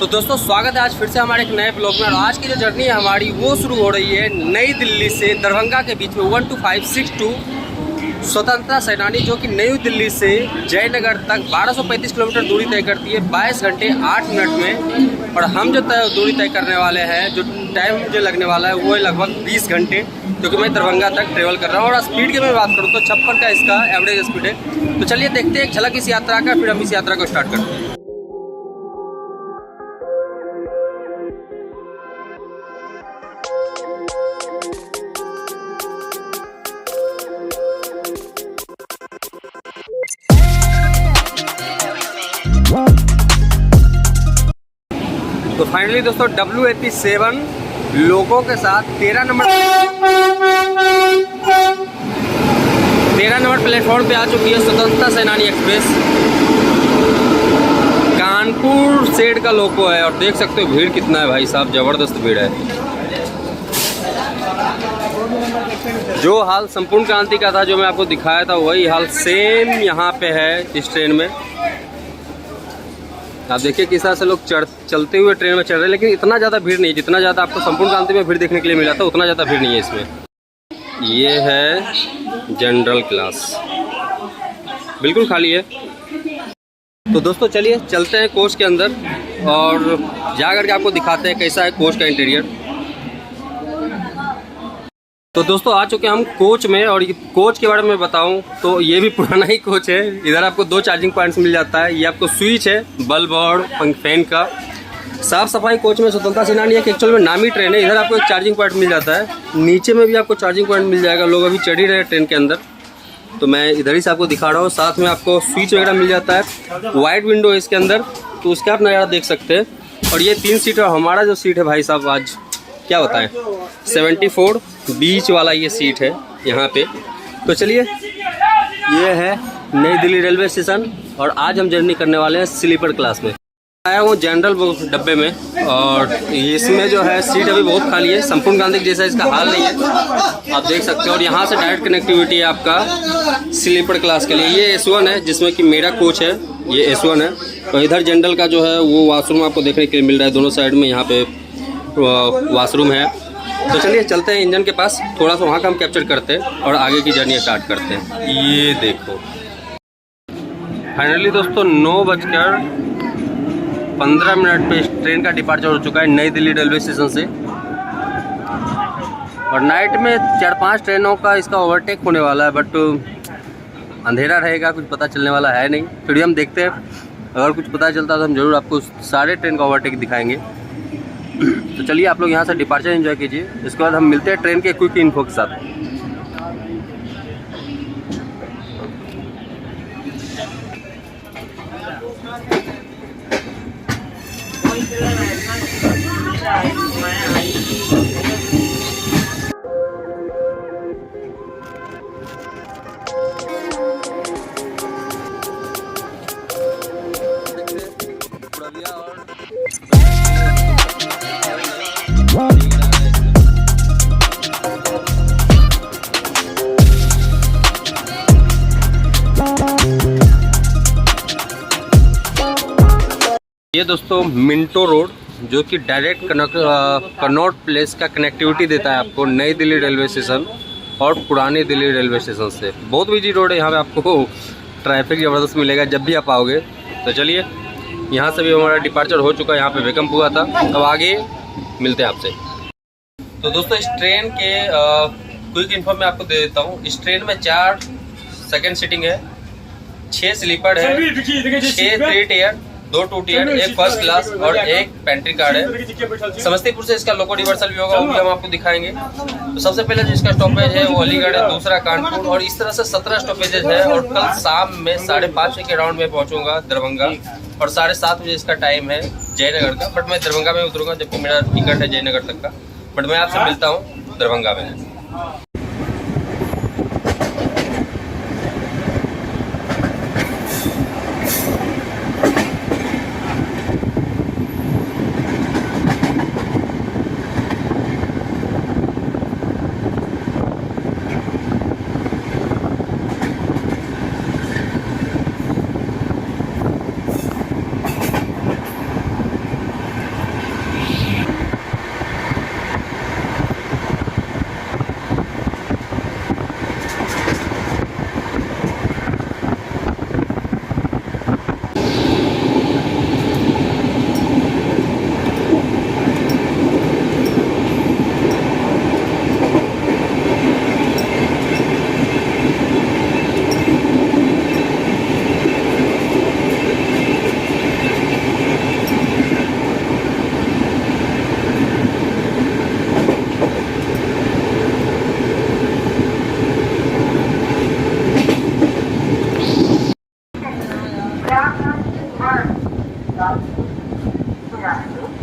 तो दोस्तों स्वागत है आज फिर से हमारे एक नए ब्लॉग में। और आज की जो जर्नी है हमारी वो शुरू हो रही है नई दिल्ली से दरभंगा के बीच में 12562 स्वतंत्रता सेनानी, जो कि नई दिल्ली से जयनगर तक 1235 किलोमीटर दूरी तय करती है 22 घंटे 8 मिनट में। और हम जो दूरी तय करने वाले हैं, जो टाइम मुझे लगने वाला है वो है लगभग 20 घंटे, क्योंकि मैं दरभंगा तक ट्रेवल कर रहा हूँ। और स्पीड की मैं बात करूँ तो 56 का इसका एवरेज स्पीड है। तो चलिए देखते हैं एक झलक इस यात्रा का, फिर हम इस यात्रा को स्टार्ट करते हैं। तो फाइनली दोस्तों W87 लोगों के साथ 13 नंबर प्लेटफॉर्म पे आ चुकी है स्वतंत्रता सेनानी एक्सप्रेस। कानपुर सेड का लोको है और देख सकते हो भीड़ कितना है भाई साहब, जबरदस्त भीड़ है। जो हाल संपूर्ण क्रांति का था, जो मैं आपको दिखाया था, वही हाल सेम यहाँ पे है इस ट्रेन में। आप देखिए किस तरह से लोग चलते हुए ट्रेन में चल रहे हैं, लेकिन इतना ज़्यादा भीड़ नहीं। जितना ज़्यादा आपको संपूर्ण क्रांति में भीड़ देखने के लिए मिला था, उतना ज़्यादा भीड़ नहीं है इसमें। ये है जनरल क्लास, बिल्कुल खाली है। तो दोस्तों चलिए चलते हैं कोच के अंदर और जा करके आपको दिखाते हैं कैसा है कोच का इंटीरियर। तो दोस्तों आ चुके हैं हम कोच में, और कोच के बारे में बताऊं तो ये भी पुराना ही कोच है। इधर आपको 2 चार्जिंग पॉइंट्स मिल जाता है। ये आपको स्विच है बल्ब और फैन का। साफ सफाई कोच में स्वतंत्रता सेनानी है कि एक्चुअल में नामी ट्रेन है। इधर आपको एक चार्जिंग पॉइंट मिल जाता है, नीचे में भी आपको चार्जिंग पॉइंट मिल जाएगा। लोग अभी चढ़ ही रहे हैं ट्रेन के अंदर, तो मैं इधर ही से आपको दिखा रहा हूँ। साथ में आपको स्विच वगैरह मिल जाता है। वाइड विंडो है इसके अंदर, तो उसका आप नज़ारा देख सकते हैं। और ये 3 सीट है। और हमारा जो सीट है भाई साहब, आज क्या बताएं, 74 बीच वाला ये सीट है यहाँ पे। तो चलिए, ये है नई दिल्ली रेलवे स्टेशन और आज हम जर्नी करने वाले हैं स्लीपर क्लास में। आया हूँ जनरल डब्बे में, और इसमें जो है सीट अभी बहुत खाली है। संपूर्ण क्रांति जैसा इसका हाल नहीं है, आप देख सकते हो। और यहाँ से डायरेक्ट कनेक्टिविटी है आपका स्लीपर क्लास के लिए। ये S1 है जिसमें कि मेरा कोच है, ये S1 है। और इधर जनरल का जो है वो वॉशरूम आपको देखने के लिए मिल रहा है। दोनों साइड में यहाँ पे वॉशरूम है। तो चलिए चलते हैं इंजन के पास, थोड़ा सा वहाँ का हम कैप्चर करते हैं और आगे की जर्नी स्टार्ट करते हैं। ये देखो फाइनली दोस्तों 9:15 पे ट्रेन का डिपार्चर हो चुका है नई दिल्ली रेलवे स्टेशन से। और नाइट में 4-5 ट्रेनों का इसका ओवरटेक होने वाला है, बट अंधेरा रहेगा, कुछ पता चलने वाला है नहीं। फिर भी हम देखते हैं, अगर कुछ पता चलता तो हम जरूर आपको सारे ट्रेन का ओवरटेक दिखाएंगे। तो चलिए आप लोग यहाँ से डिपार्चर एंजॉय कीजिए, इसके बाद हम मिलते हैं ट्रेन के क्विक इन्फो के साथ। ये दोस्तों मिंटो रोड, जो कि डायरेक्ट कनॉट प्लेस का कनेक्टिविटी देता है आपको नई दिल्ली रेलवे स्टेशन और पुरानी दिल्ली रेलवे स्टेशन से। बहुत बिजी रोड है, यहाँ पे आपको ट्रैफिक ज़बरदस्त मिलेगा जब भी आप आओगे। तो चलिए, यहाँ से भी हमारा डिपार्चर हो चुका है, यहाँ पे वेकअप हुआ था। अब आगे मिलते हैं आपसे। तो दोस्तों इस ट्रेन के क्विक इन्फो में आपको दे देता हूँ। इस ट्रेन में 4 सेकेंड सीटिंग है, 6 स्लीपर है, 6 3 टियर, 2 2 टियर, 1 फर्स्ट क्लास और 1 पेंट्री कार्ड है। समस्तीपुर से इसका लोको रिवर्सल भी होगा, वो भी हम आपको दिखाएंगे। तो सबसे पहले जो इसका स्टॉपेज है वो अलीगढ़ है, दूसरा कानपुर, और इस तरह से 17 स्टॉपेजेज है। और कल शाम में 5:30 के राउंड में पहुंचूंगा दरभंगा, और 7:30 बजे इसका टाइम है जयनगर का। बट मैं दरभंगा में उतरूंगा, जबकि मेरा टिकट है जयनगर तक का। बट मैं आपसे मिलता हूँ दरभंगा में।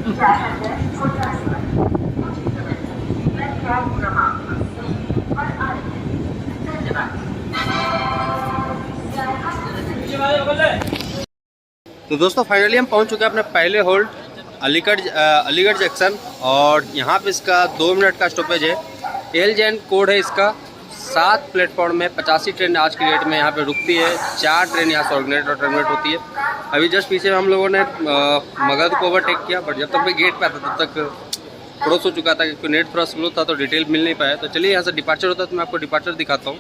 तो दोस्तों फाइनली हम पहुंच चुके हैं अपने पहले होल्ड अलीगढ़ जंक्शन, और यहाँ पे इसका 2 मिनट का स्टॉपेज है। LJN कोड है इसका। 7 प्लेटफॉर्म में 85 ट्रेन आज की डेट में यहाँ पे रुकती है। 4 ट्रेन यहाँ से ऑर्डिनेट और टर्मिनेट होती है। अभी जस्ट पीछे हम लोगों ने मगध को ओवरटेक किया, बट जब तक मैं गेट पे आता तब तक क्रॉस हो चुका था, क्योंकि नेट थोड़ा स्लो था तो डिटेल मिल नहीं पाया। तो चलिए यहाँ से डिपार्चर होता है तो मैं आपको डिपार्चर दिखाता हूँ।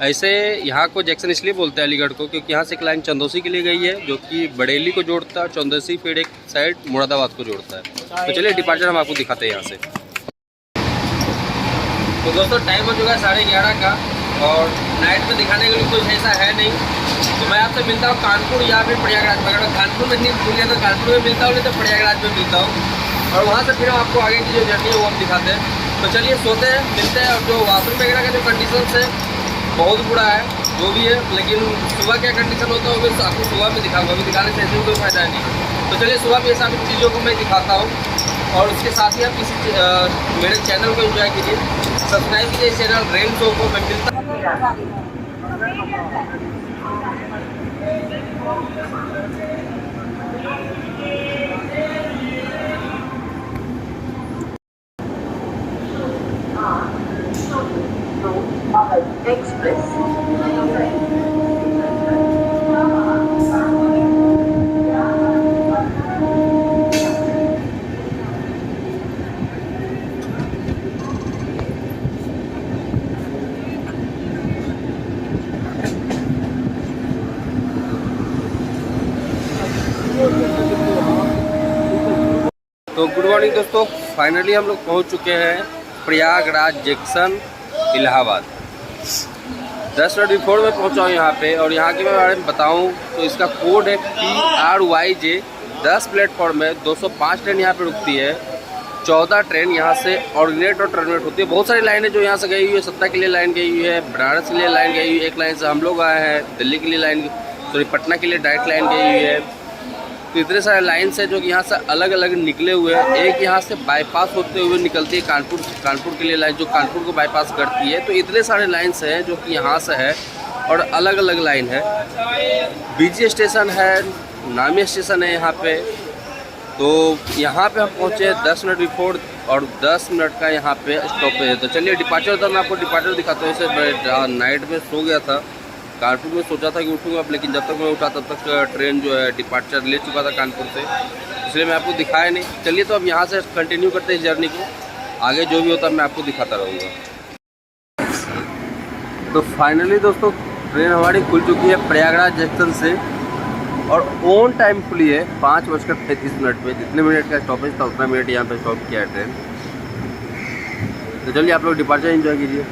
ऐसे यहाँ को जंक्शन इसलिए बोलते हैं अलीगढ़ को, क्योंकि यहाँ से एक लाइन चंदौसी के लिए गई है जो कि बड़ेली को जोड़ता है, चंदौसी फिर एक साइड मुरादाबाद को जोड़ता है। तो चलिए डिपार्चर हम आपको दिखाते हैं यहाँ से। तो दोस्तों टाइम हो चुका है 11:30 का, और नाइट में दिखाने के लिए कुछ ऐसा है नहीं। तो मैं आपसे मिलता हूँ कानपुर या फिर प्रयागराज में। अगर कानपुर में नहीं भूल गया तो कानपुर में मिलता हूँ, नहीं तो प्रयागराज में मिलता हूँ, और वहाँ से फिर हम आपको आगे की जो जर्नी है वो हम दिखाते हैं। तो चलिए सोते हैं, मिलते हैं। और जो वाशरूम वगैरह का जो कंडीशन है बहुत बुरा है जो भी है, लेकिन सुबह क्या कंडीशन होता है वो आपको सुबह में दिखाऊंगा। अभी दिखाने से ऐसे कोई फायदा नहीं। तो चलिए सुबह भी ऐसा चीज़ों को मैं दिखाता हूँ, और उसके साथ ही आप किसी मेरे चैनल को एंजॉय कीजिए, सब्सक्राइब कीजिए इस चैनल रेल शो को। मैं मिलता एक्सप्रेस तो गुड मॉर्निंग दोस्तों, फाइनली हम लोग पहुंच चुके हैं Prayagraj junction Allahabad. 10 minute before में पहुंचा हूँ यहाँ पे। और यहाँ के बारे में बताऊँ तो इसका कोड है PRYJ। 10 प्लेटफॉर्म में 205 ट्रेन यहाँ पे रुकती है। 14 ट्रेन यहाँ से ऑर्डिनेट और टर्मिनेट होती है। बहुत सारी लाइनें जो यहाँ से गई हुई है, सत्ता के लिए लाइन गई हुई है, बनारस के लिए लाइन गई हुई है, एक लाइन से हम लोग आए हैं, दिल्ली के लिए लाइन, सॉरी पटना के लिए डायरेक्ट लाइन गई हुई है। तो इतने सारे लाइन्स हैं जो कि यहाँ से अलग अलग निकले हुए हैं। एक यहाँ से बाईपास होते हुए निकलती है कानपुर के लिए लाइन, जो कानपुर को बाईपास करती है। तो इतने सारे लाइन्स हैं जो कि यहाँ से है, और अलग अलग लाइन है। बीजी स्टेशन है, नामी स्टेशन है यहाँ पे। तो यहाँ पे हम पहुँचे 10 मिनट बिफोर, और 10 मिनट का यहाँ पे स्टॉपेज है। तो चलिए डिपार्चर होता है, मैं आपको डिपार्चर दिखाता हूँ। इसे मैं नाइट में सो गया था, कानपुर में सोचा था कि उठूँगा, लेकिन जब तक मैं उठा तब तक ट्रेन जो है डिपार्चर ले चुका था कानपुर से, इसलिए मैं आपको दिखाया नहीं। चलिए तो अब यहाँ से कंटिन्यू करते हैं इस जर्नी को। आगे जो भी होता है मैं आपको दिखाता रहूँगा। तो फाइनली दोस्तों ट्रेन हमारी खुल चुकी है प्रयागराज जंक्शन से, और ऑन टाइम खुली है 5:35 पे। जितने मिनट का स्टॉपेज था उतना मिनट यहाँ पे स्टॉप किया है ट्रेन। तो चलिए आप लोग डिपार्चर एंजॉय कीजिए।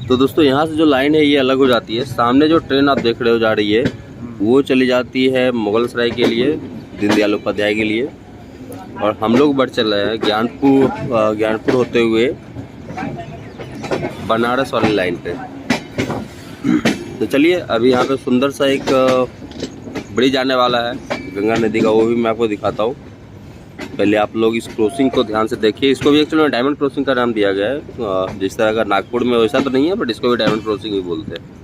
तो दोस्तों यहाँ से जो लाइन है ये अलग हो जाती है। सामने जो ट्रेन आप देख रहे हो जा रही है वो चली जाती है मुगल सराय के लिए, दीनदयाल उपाध्याय के लिए, और हम लोग बढ़ चल रहे हैं ज्ञानपुर होते हुए बनारस वाली लाइन पे। तो चलिए अभी यहाँ पे सुंदर सा एक ब्रिज आने वाला है गंगा नदी का, वो भी मैं आपको दिखाता हूँ। पहले आप लोग इस क्रॉसिंग को ध्यान से देखिए। इसको भी एक्चुअली डायमंड क्रॉसिंग का नाम दिया गया है। जिस तरह का नागपुर में वैसा तो नहीं है, बट इसको भी डायमंड क्रॉसिंग ही बोलते हैं।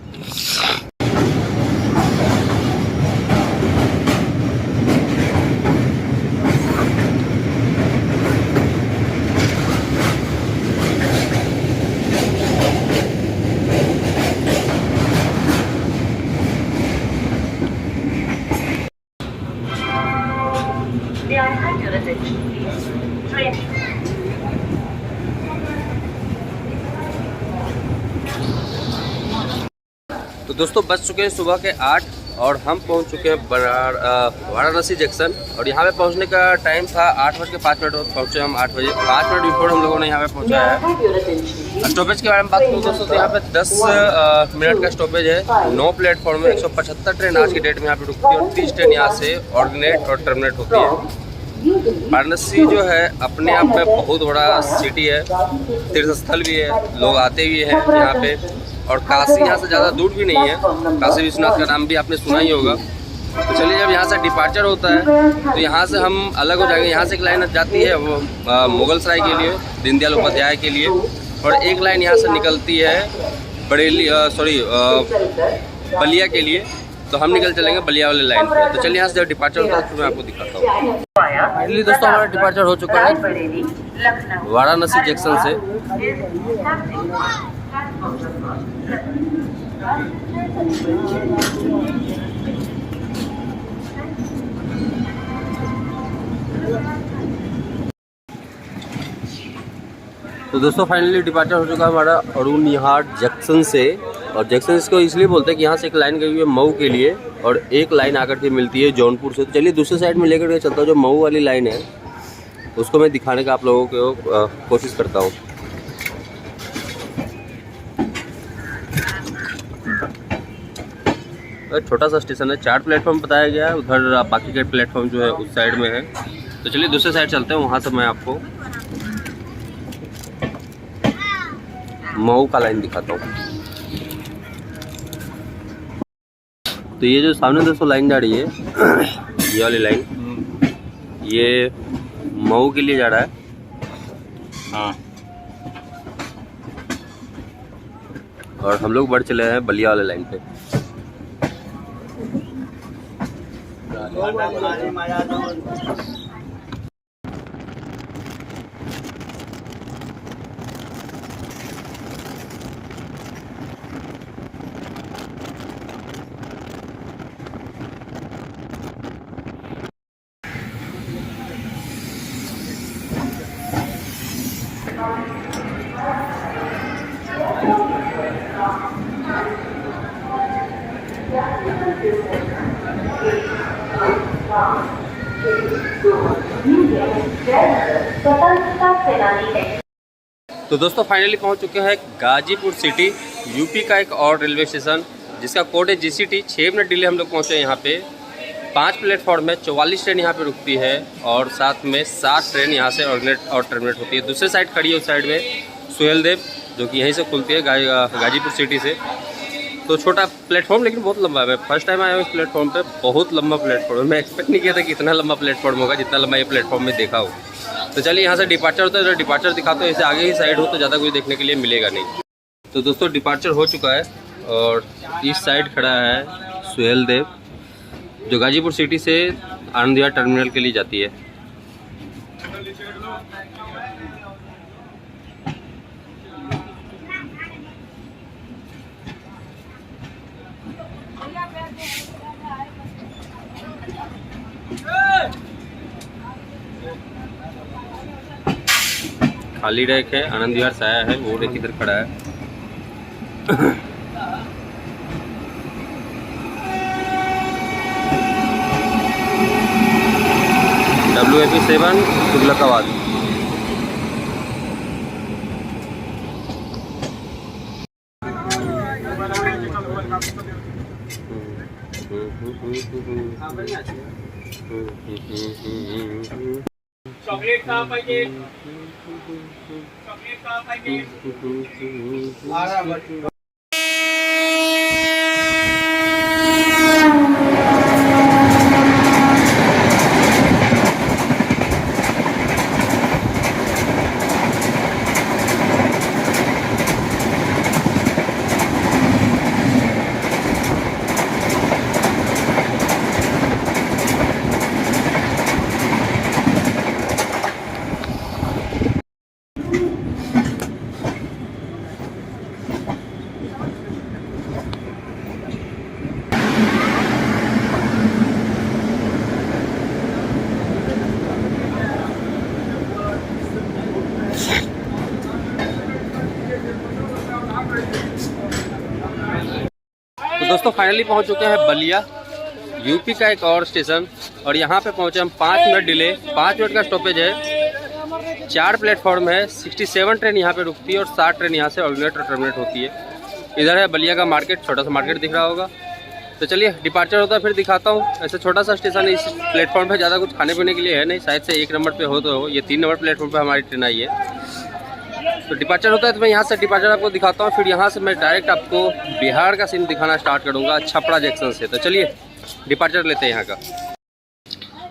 तो दोस्तों बज चुके हैं सुबह के 8, और हम पहुंच चुके हैं वाराणसी जंक्शन। और यहाँ पे पहुंचने का टाइम था 8:05 पहुंचे हम 8 बजे। 5 मिनट बिफोर हम लोगों ने यहाँ पे पहुंचा है। स्टॉपेज के बारे में बात करूँ दोस्तों तो यहाँ पे 10 मिनट का स्टॉपेज है। 9 प्लेटफॉर्म में 175 ट्रेन आज की डेट में यहाँ पे रुकती है और 30 ट्रेन यहाँ से ऑर्डिनेट और टर्मिनेट होती है। वाराणसी जो है अपने आप में बहुत बड़ा सिटी है, तीर्थ स्थल भी है, लोग आते भी हैं यहाँ पे। और काशी यहाँ से ज़्यादा दूर भी नहीं है, काशी विश्वनाथ का नाम भी आपने सुना ही होगा। तो चलिए जब यहाँ से डिपार्चर होता है तो यहाँ से हम अलग हो जाएंगे। यहाँ से एक लाइन जाती है वो मुगल सराय के लिए, दीनदयाल उपाध्याय के लिए, और एक लाइन यहाँ से निकलती है बलिया के लिए। तो हम निकल चलेंगे बलिया वाले लाइन पे। तो चलिए यहाँ से जब डिपार्चर होता है तो मैं आपको दिखाता हूँ। फाइनली दोस्तों हमारा डिपार्चर हो चुका है वाराणसी जंक्शन से। तो दोस्तों फाइनली डिपार्चर हो चुका है हमारा अरुणिहाट जंक्शन से। और जंक्शन इसको इसलिए बोलते हैं कि यहाँ से एक लाइन गई हुई है मऊ के लिए और एक लाइन आकर के मिलती है जौनपुर से। तो चलिए दूसरे साइड में लेकर के चलता हूँ। जो मऊ वाली लाइन है उसको मैं दिखाने का आप लोगों को कोशिश करता हूँ। छोटा सा स्टेशन है, 4 प्लेटफॉर्म बताया गया है। उधर बाकी के प्लेटफॉर्म जो है उस साइड में है। तो चलिए दूसरे साइड चलते हैं, वहाँ से मैं आपको मऊ का लाइन दिखाता हूँ। तो ये जो सामने दोस्तों लाइन जा रही है ये वाली लाइन, ये मऊ के लिए जा रहा है। हाँ, और हम लोग बढ़ चले हैं बलिया वाले लाइन पे। तो दोस्तों फाइनली पहुंच चुके हैं गाजीपुर सिटी, यूपी का एक और रेलवे स्टेशन जिसका कोड है GCT। 6 मिनट डिले हम लोग पहुंचे यहाँ पे। 5 प्लेटफॉर्म में 44 ट्रेन यहाँ पे रुकती है और साथ में 7 ट्रेन यहाँ से ऑर्डिनेट और टर्मिनेट होती है। दूसरे साइड खड़ी है उस साइड में सुहेलदेव जो कि यहीं से खुलती है गाजीपुर सिटी से। तो छोटा प्लेटफॉर्म लेकिन बहुत लंबा है। मैं फर्स्ट टाइम आया हूँ इस प्लेटफॉर्म पे, बहुत लंबा प्लेटफॉर्म है। मैं एक्सपेक्ट नहीं किया था कि इतना लंबा प्लेटफॉर्म होगा जितना लंबा ये प्लेटफॉर्म में देखा हो। तो चलिए यहाँ से डिपार्चर होता है, जो डिपार्चर दिखाते हैं। इससे आगे ही साइड हो तो ज़्यादा कुछ देखने के लिए मिलेगा नहीं। तो दोस्तों डिपार्चर हो चुका है और इस साइड खड़ा है सुहेलदेव जो गाजीपुर सिटी से आनंद विहार टर्मिनल के लिए जाती है। खाली रैक है, आनंद विहार से आया है, वो रैक इधर खड़ा है। WAP7 तुगलकाबाद। चॉकलेट का पैकेट, चॉकलेट का पैकेट। तो दोस्तों फाइनली पहुंच चुके हैं बलिया यूपी का एक और स्टेशन, और यहाँ पे पहुँचे हम 5 मिनट डिले। 5 मिनट का स्टॉपेज है। 4 प्लेटफॉर्म है। 67 ट्रेन यहाँ पे रुकती है और 60 ट्रेन यहाँ से ऑर्डिनेट और टर्मिनेट होती है। इधर है बलिया का मार्केट, छोटा सा मार्केट दिख रहा होगा। तो चलिए डिपार्चर होता है फिर दिखाता हूँ। ऐसे छोटा सा स्टेशन है, इस प्लेटफॉर्म पे ज़्यादा कुछ खाने पीने के लिए है नहीं, शायद से 1 नंबर पे हो तो हो। ये 3 नंबर प्लेटफॉर्म पे हमारी ट्रेन आई है। तो डिपार्चर होता है तो मैं यहाँ से डिपार्चर आपको दिखाता हूँ, फिर यहाँ से मैं डायरेक्ट आपको बिहार का सीन दिखाना स्टार्ट करूँगा छपरा जंक्शन से। तो चलिए डिपार्चर लेते हैं यहाँ का।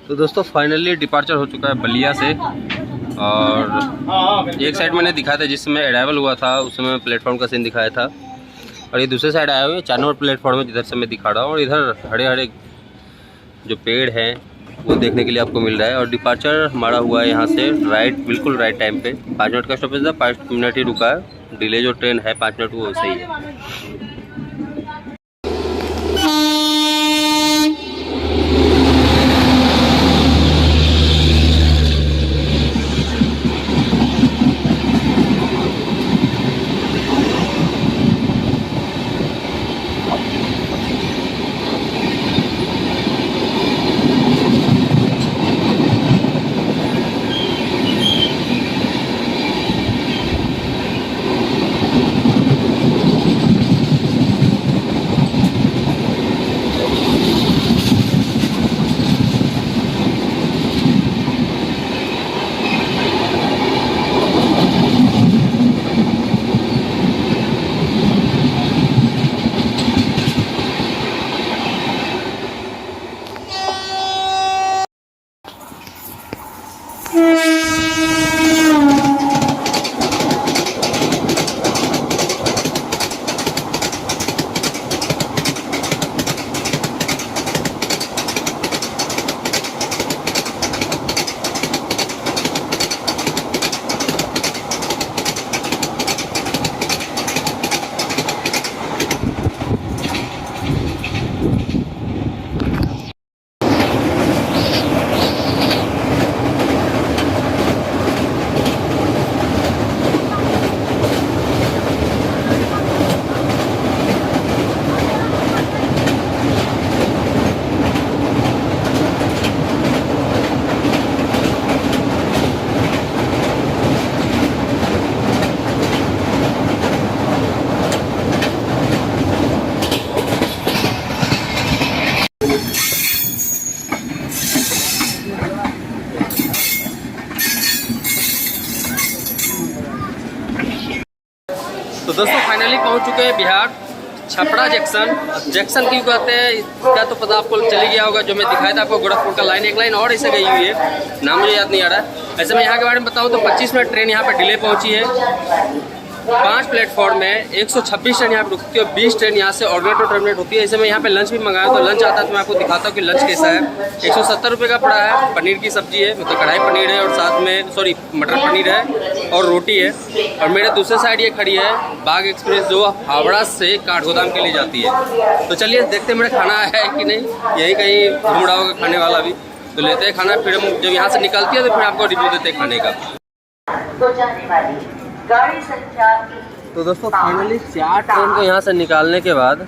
तो दोस्तों फाइनली डिपार्चर हो चुका है बलिया से, और एक साइड मैंने दिखाया था जिसमें अराइवल हुआ था, उस समय प्लेटफॉर्म का सीन दिखाया था, और ये दूसरे साइड आए हुए 4 नंबर प्लेटफॉर्म है जिधर से मैं दिखा रहा हूँ। और इधर हरे हरे जो पेड़ हैं वो देखने के लिए आपको मिल रहा है। और डिपार्चर हमारा हुआ है यहाँ से राइट, बिल्कुल राइट टाइम पे। 5 मिनट का स्टॉपेज था, 5 मिनट ही रुका है। डिले जो ट्रेन है 5 मिनट वो सही है। तो दोस्तों फाइनली पहुंच चुके हैं बिहार छपरा जंक्शन। जंक्शन क्यों कहते हैं इसका तो पता आपको चली गया होगा, जो मैं दिखाया था आपको गोरखपुर का लाइन, एक लाइन और ऐसे गई हुई है, नाम मुझे याद नहीं आ रहा है। ऐसे मैं यहाँ के बारे में बताऊँ तो 25 मिनट ट्रेन यहाँ पे डिले पहुँची है। 5 प्लेटफॉर्म में 126 ट्रेन यहाँ पे रुकती है और 20 ट्रेन यहाँ से ऑर्डिनेट और टर्मिनेट होती है। ऐसे मैं यहाँ पे लंच भी मंगाया, तो लंच आता है तो मैं आपको दिखाता हूँ कि लंच कैसा है। 170 रुपये का पड़ा है। पनीर की सब्जी है, मतलब कढ़ाई पनीर है, और साथ में मटर पनीर है और रोटी है। और मेरे दूसरे साइड ये खड़ी है बाग एक्सप्रेस, जो हावड़ा से काठगोदाम के लिए जाती है। तो चलिए देखते हैं मेरा खाना आया है कि नहीं, यही कहीं घूम रहा होगा खाने वाला भी। तो लेते हैं खाना, फिर हम जब यहाँ से निकलती है तो फिर आपको रिव्यू देते हैं खाने का। तो जाने वाली गाड़ी संख्या तो दोस्तों फाइनली 4 ट्रेन को यहाँ से निकालने के बाद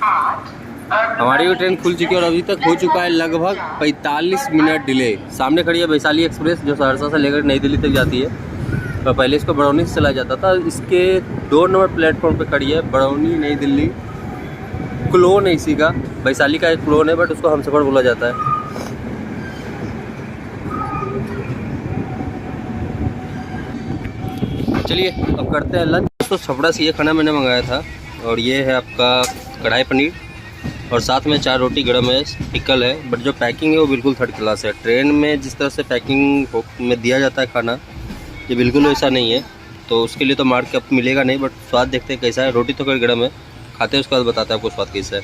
हमारी भी ट्रेन खुल चुकी है, और अभी तक हो चुका है लगभग 45 मिनट डिले। सामने खड़ी है वैशाली एक्सप्रेस, जो सहरसा से लेकर नई दिल्ली तक जाती है। तो पहले इसको बरौनी से चलाया जाता था। इसके 2 नंबर प्लेटफॉर्म पे खड़ी है बरौनी नई दिल्ली। क्लोन है इसी का, वैशाली का एक क्लोन है, बट उसको हमसफर बोला जाता है। चलिए अब करते हैं लंच। दोस्तों छपड़ा से ये खाना मैंने मंगाया था, और ये है आपका कढ़ाई पनीर, और साथ में 4 रोटी गरम है, पिकल है। बट जो पैकिंग है वो बिल्कुल थर्ड क्लास है। ट्रेन में जिस तरह से पैकिंग में दिया जाता है खाना, ये बिल्कुल वैसा नहीं है। तो उसके लिए तो मार्क अप मिलेगा नहीं, बट स्वाद देखते हैं कैसा है। रोटी तो कोई गरम है, खाते हैं उसके बाद बताते हैं आपको स्वाद कैसा है।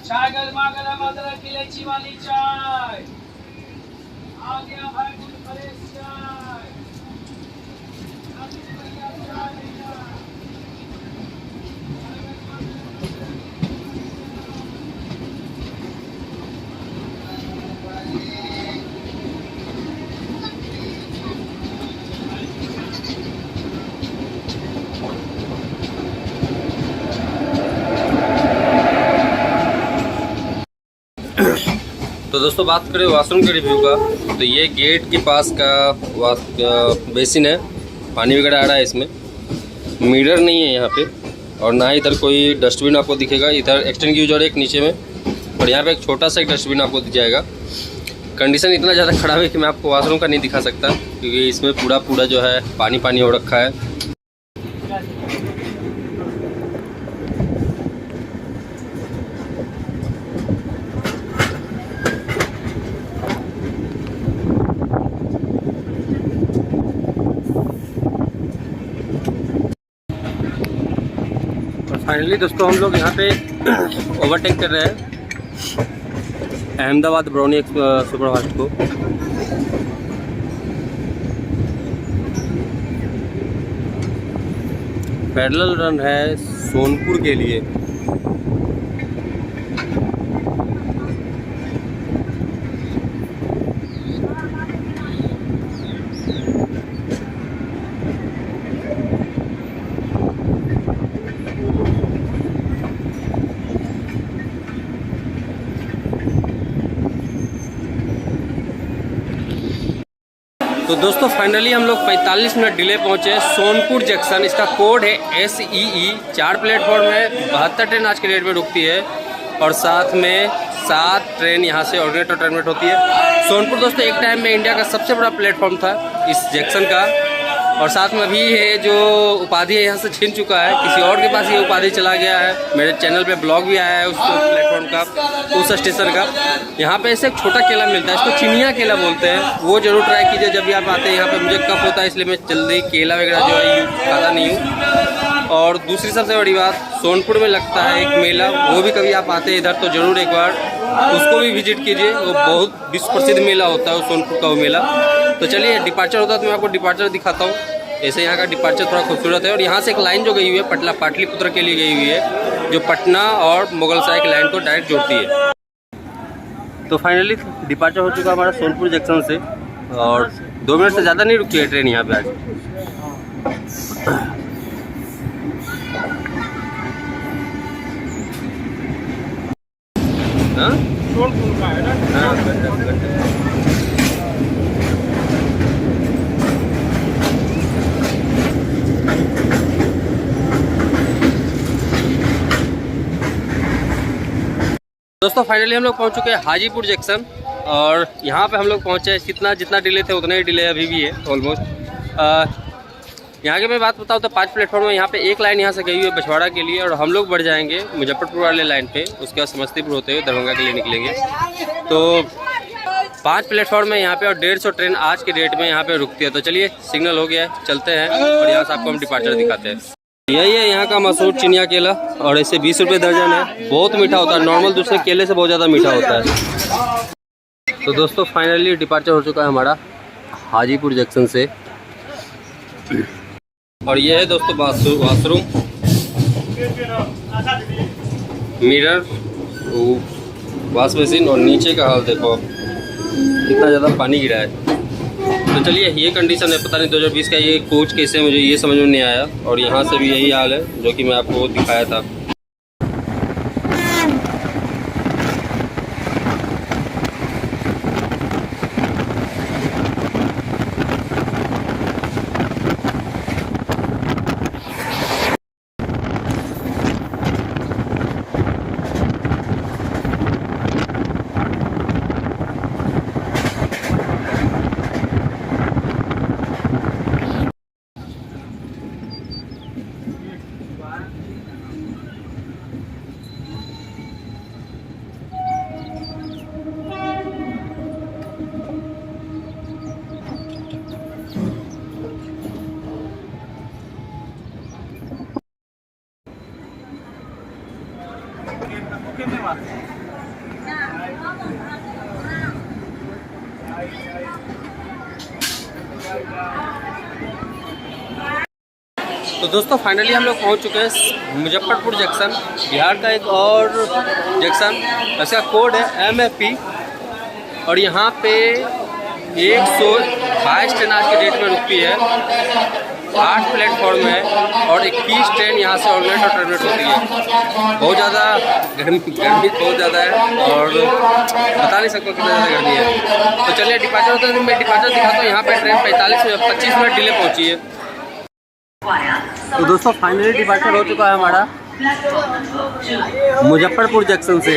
चाय गरमा गरम अदरक इलायची वाली चाय आ गया भाई, कुछ फ्रेश चाय। तो दोस्तों बात करें वॉशरूम के रिव्यू का, तो ये गेट के पास का बेसिन है, पानी वगैरह आ रहा है इसमें। मिरर नहीं है यहाँ पे, और ना ही इधर कोई डस्टबिन आपको दिखेगा। इधर एक्सटेंड यूज और एक नीचे में, और यहाँ पे एक छोटा सा एक डस्टबिन आपको दिख जाएगा। कंडीशन इतना ज़्यादा ख़राब है कि मैं आपको वॉशरूम का नहीं दिखा सकता, क्योंकि इसमें पूरा जो है पानी पानी हो रखा है। और फाइनली दोस्तों हम लोग यहाँ पे ओवरटेक कर रहे हैं अहमदाबाद ब्राउनी सुपरफास्ट को। पैरेलल रन है सोनपुर के लिए। तो दोस्तों फाइनली हम लोग 45 मिनट डिले पहुंचे सोनपुर जंक्शन। इसका कोड है SEE। 4 प्लेटफॉर्म है, 72 ट्रेन आज के डेट में रुकती है, और साथ में 7 ट्रेन यहाँ से ऑर्डिनेट और टर्मिनेट होती है। सोनपुर दोस्तों एक टाइम में इंडिया का सबसे बड़ा प्लेटफॉर्म था इस जंक्शन का, और साथ में अभी है जो उपाधि है यहाँ से छीन चुका है, किसी और के पास ये उपाधि चला गया है। मेरे चैनल पे ब्लॉग भी आया है उस प्लेटफॉर्म का, उस स्टेशन का। यहाँ पे ऐसे एक छोटा केला मिलता है, इसको चिनिया केला बोलते हैं, वो जरूर ट्राई कीजिए जब भी आप आते हैं यहाँ पे। मुझे कफ होता है इसलिए मैं जल्दी केला वगैरह जो है खाता नहीं हूँ। और दूसरी सबसे बड़ी बात, सोनपुर में लगता है एक मेला, वो भी कभी आप आते हैं इधर तो ज़रूर एक बार उसको भी विजिट कीजिए। वो बहुत विश्व प्रसिद्ध मेला होता है सोनपुर का वो मेला। तो चलिए डिपार्चर होता है तो मैं आपको डिपार्चर दिखाता हूँ। ऐसे यहाँ का डिपार्चर थोड़ा खूबसूरत है, और यहाँ से एक लाइन जो गई हुई है पाटलिपुत्र के लिए गई हुई है, जो पटना और मुगलसराय की लाइन को डायरेक्ट जोड़ती है। तो फाइनली डिपार्चर हो चुका हमारा सोनपुर जंक्शन से, और 2 मिनट से ज़्यादा नहीं रुकी है ट्रेन यहाँ पे आज। हाँ? दोस्तों फाइनली हम लोग पहुंच चुके हैं हाजीपुर जंक्शन, और यहाँ पे हम लोग पहुँचे। जितना डिले थे उतना ही डिले अभी भी है ऑलमोस्ट। यहाँ की मैं बात बताऊँ तो 5 प्लेटफॉर्म है। यहाँ पे एक लाइन यहाँ से गई हुई है बछवाड़ा के लिए, और हम लोग बढ़ जाएंगे मुजफ्फरपुर वाले लाइन पे, उसके बाद समस्तीपुर होते हुए दरभंगा के लिए निकलेंगे। तो 5 प्लेटफॉर्म है यहाँ पे, और 150 ट्रेन आज के डेट में यहाँ पे रुकती है। तो चलिए सिग्नल हो गया है, चलते हैं, और यहाँ से आपको हम डिपार्चर दिखाते हैं। यही है यहाँ का मशहूर चिनिया केला, और ऐसे 20 रुपये दर्जन है। बहुत मीठा होता है, नॉर्मल दूसरे केले से बहुत ज़्यादा मीठा होता है। तो दोस्तों फाइनली डिपार्चर हो चुका है हमारा हाजीपुर जंक्शन से, और ये है दोस्तों वॉशरूम, मिरर, वॉश बेसिन, और नीचे का हाल देखो कितना ज़्यादा पानी गिरा है। तो चलिए ये कंडीशन है, पता नहीं 2020 का ये कोच कैसे, मुझे ये समझ में नहीं आया। और यहाँ से भी यही हाल है जो कि मैं आपको दिखाया था। तो दोस्तों फाइनली हम लोग पहुंच चुके हैं मुजफ्फरपुर जंक्शन, बिहार का एक और जंक्शन। इसका कोड है MFP, और यहाँ पे 122 ट्रेन आज के डेट में रुकती है। 8 प्लेटफॉर्म है और 21 ट्रेन यहाँ से ऑर्डिनेट और टर्मिनेट होती है। बहुत ज़्यादा गर्मी बहुत ज़्यादा है और बता नहीं सकता कितना ज़्यादा गर्मी है। तो चलिए डिपार्चर होता है, मैं डिपार्चर दिखाता हूँ। यहाँ पे ट्रेन 25 मिनट डिले पहुँची है। तो दोस्तों फाइनली डिपार्चर हो चुका है हमारा मुजफ्फरपुर जंक्शन से।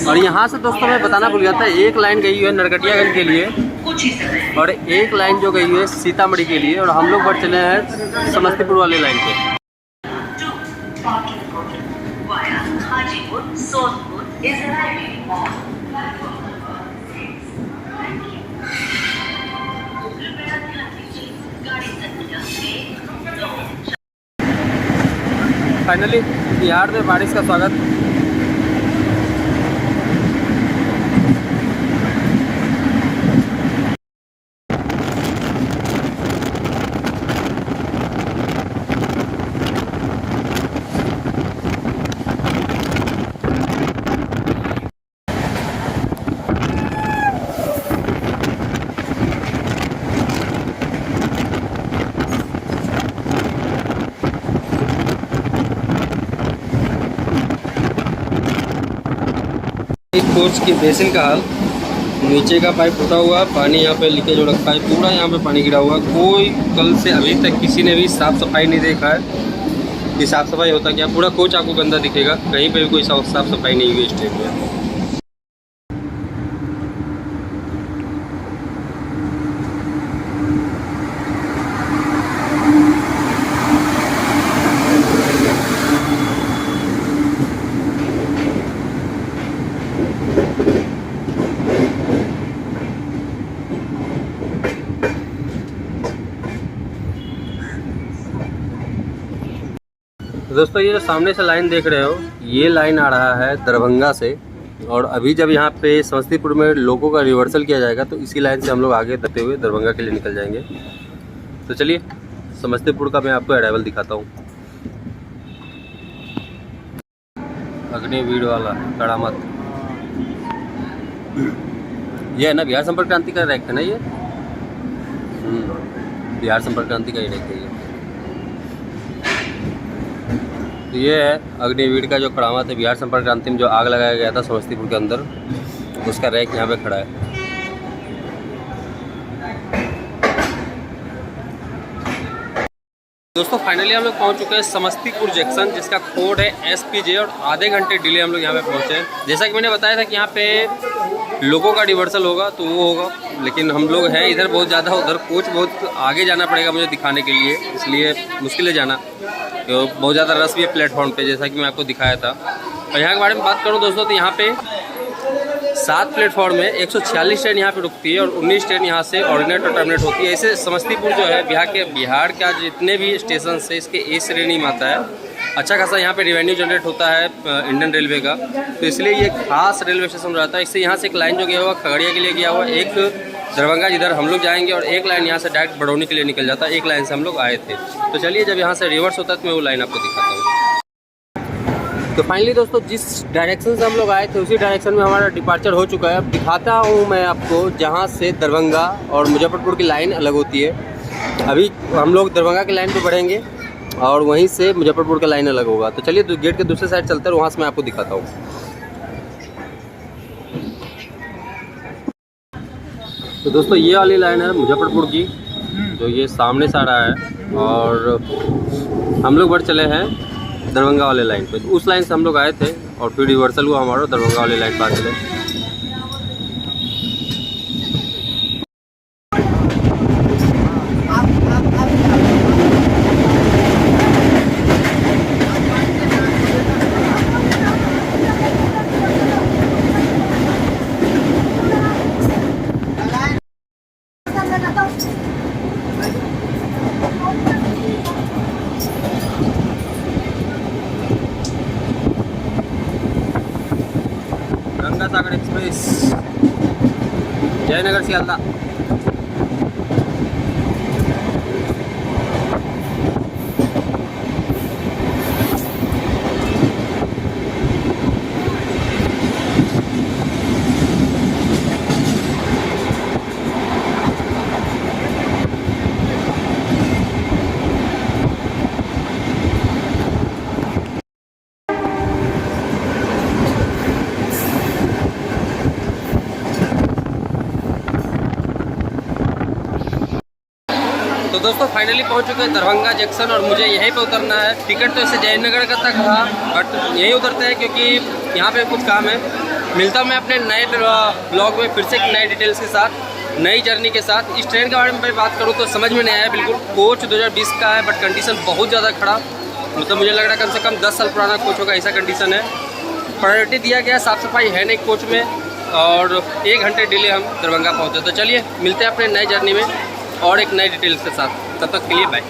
और यहाँ से दोस्तों मैं बताना भूल गया था, एक लाइन गई हुई है नरकटियागंज के लिए और एक लाइन जो गई हुई है सीतामढ़ी के लिए, और हम लोग बढ़ चले हैं समस्तीपुर वाली लाइन पे। फाइनली बिहार में बारिश का स्वागत। कोच की बेसिन का हाल, नीचे का पाइप फटा हुआ, पानी यहाँ पे लीकेज हो रखा है, पूरा यहाँ पे पानी गिरा हुआ। कोई कल से अभी तक किसी ने भी साफ़ सफाई नहीं देखा है कि साफ़ सफाई होता क्या। पूरा कोच आपको गंदा दिखेगा, कहीं पे भी कोई साफ़ सफाई नहीं हुई इस ट्रेन में। दोस्तों ये जो सामने से लाइन देख रहे हो, ये लाइन आ रहा है दरभंगा से, और अभी जब यहाँ पे समस्तीपुर में लोगों का रिवर्सल किया जाएगा तो इसी लाइन से हम लोग आगे बढ़ते हुए दरभंगा के लिए निकल जाएंगे। तो चलिए समस्तीपुर का मैं आपको अराइवल दिखाता हूँ। अग्निवीर वाला करामत, ये है ना बिहार संपर्क क्रांति का रैक है ना, ये बिहार संपर्क क्रांति का ही रैक है ये। ये है अग्निवीर का जो करामत है, बिहार संपर्क क्रांति में जो आग लगाया गया था समस्तीपुर के अंदर, उसका रैक यहाँ पे खड़ा है। दोस्तों फाइनली हम लोग पहुँच चुके हैं समस्तीपुर जंक्शन, जिसका कोड है SPJ, और आधे घंटे डिले हम लोग यहाँ पे पहुँचे हैं। जैसा कि मैंने बताया था कि यहाँ पे लोगों का रिवर्सल होगा तो वो होगा, लेकिन हम लोग हैं इधर बहुत ज़्यादा, उधर कोच बहुत आगे जाना पड़ेगा मुझे दिखाने के लिए, इसलिए मुश्किल है जाना। तो बहुत ज़्यादा रश भी है प्लेटफॉर्म पे, जैसा कि मैं आपको दिखाया था। और यहाँ के बारे में बात करूँ दोस्तों तो यहाँ पे 7 प्लेटफॉर्म में 146 ट्रेन यहाँ पे रुकती है और 19 ट्रेन यहाँ से ऑर्डिनेट और टर्मिनेट होती है। ऐसे समस्तीपुर जो है बिहार का जितने भी स्टेशन है इसके ए श्रेणी में आता है। अच्छा खासा यहाँ पे रेवेन्यू जनरेट होता है इंडियन रेलवे का, तो इसलिए ये खास रेलवे स्टेशन रहता है। इससे यहाँ से एक लाइन जो गया हुआ खगड़िया के लिए गया हुआ, एक दरभंगा जिधर हम लोग जाएंगे, और एक लाइन यहाँ से डायरेक्ट बरौनी के लिए निकल जाता है। एक लाइन से हम लोग आए थे। तो चलिए जब यहाँ से रिवर्स होता है तो मैं वो लाइन आपको दिखाता हूँ। तो फाइनली दोस्तों जिस डायरेक्शन से हम लोग आए थे उसी डायरेक्शन में हमारा डिपार्चर हो चुका है। अब दिखाता हूँ मैं आपको जहाँ से दरभंगा और मुजफ्फरपुर की लाइन अलग होती है। अभी हम लोग दरभंगा की लाइन पे बढ़ेंगे और वहीं से मुजफ्फरपुर का लाइन अलग होगा। तो चलिए गेट के दूसरे साइड चलते हैं, वहाँ से मैं आपको दिखाता हूँ। तो दोस्तों ये वाली लाइन है मुजफ्फरपुर की, जो ये सामने से आ रहा है, और हम लोग बढ़ चले हैं दरभंगा वाले लाइन पे। तो उस लाइन से हम लोग आए थे और फिर रिवर्सल हुआ हमारा, दरभंगा वाले लाइन पर आ चले। गंगा सागर एक्सप्रेस जयनगर सियालदा। दोस्तों फाइनली पहुंच चुके हैं दरभंगा जंक्शन और मुझे यहीं पे उतरना है। टिकट तो इससे जयनगर का तक था, बट यहीं उतरते हैं क्योंकि यहाँ पे कुछ काम है। मिलता हूँ मैं अपने नए ब्लॉग में फिर से एक नए डिटेल्स के साथ, नई जर्नी के साथ। इस ट्रेन के बारे में मैं बात करूँ तो समझ में नहीं आया बिल्कुल। कोच 2020 का है बट कंडीशन बहुत ज़्यादा खराब, मतलब मुझे लग रहा है कम से कम 10 साल पुराना कोच होगा, ऐसा कंडीशन है। प्रायोरिटी दिया गया, साफ़ सफाई है नहीं कोच में, और 1 घंटे डिले हम दरभंगा पहुँचे। तो चलिए मिलते हैं अपने नए जर्नी में और एक नए डिटेल्स के साथ। तब तक के लिए बाय।